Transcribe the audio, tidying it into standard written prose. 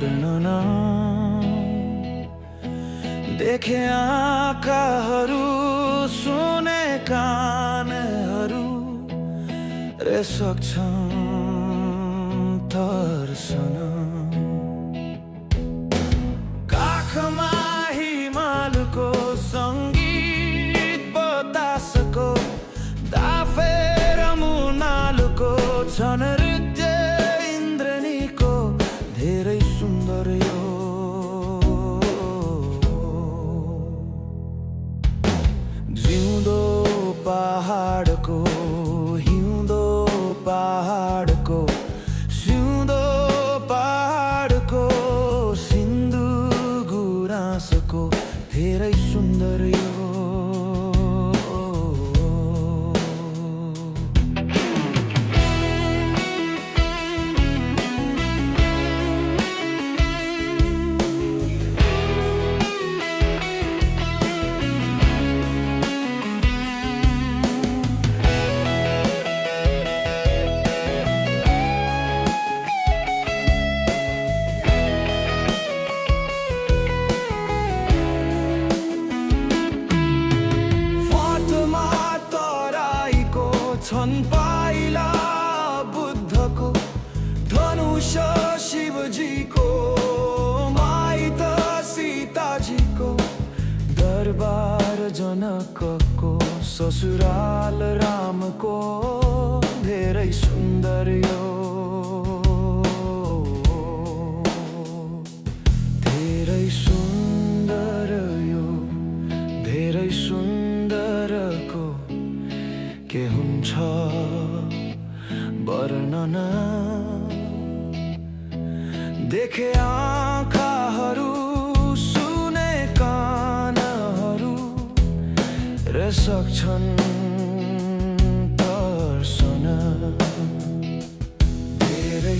वर्णन देखे आँखाहरू सुने कानहरू रे सक्छन् तर्सन काखमा हिमालको सङ्गीत बतासको दाफेर मुनालको छन् नृत्य इन्द्रनीको धेरै सुन्दर यो जिउँदो पहाडको हिउँदो पहाडको सिउँदो पहाडको सिन्धु गुराँसको धेरै सुन्दर यो छन् पाइला बुद्धको धनुष शिवजीको माइत सीताजीको दरबार जनकको ससुराल रामको धेरै सुन्दर यो धेरै सुन्दर यो धेरै सुन्दरको के हुन्छ वर्णन देखे आँखाहरू सुने कानहरू र सक्छन् तर्सन धेरै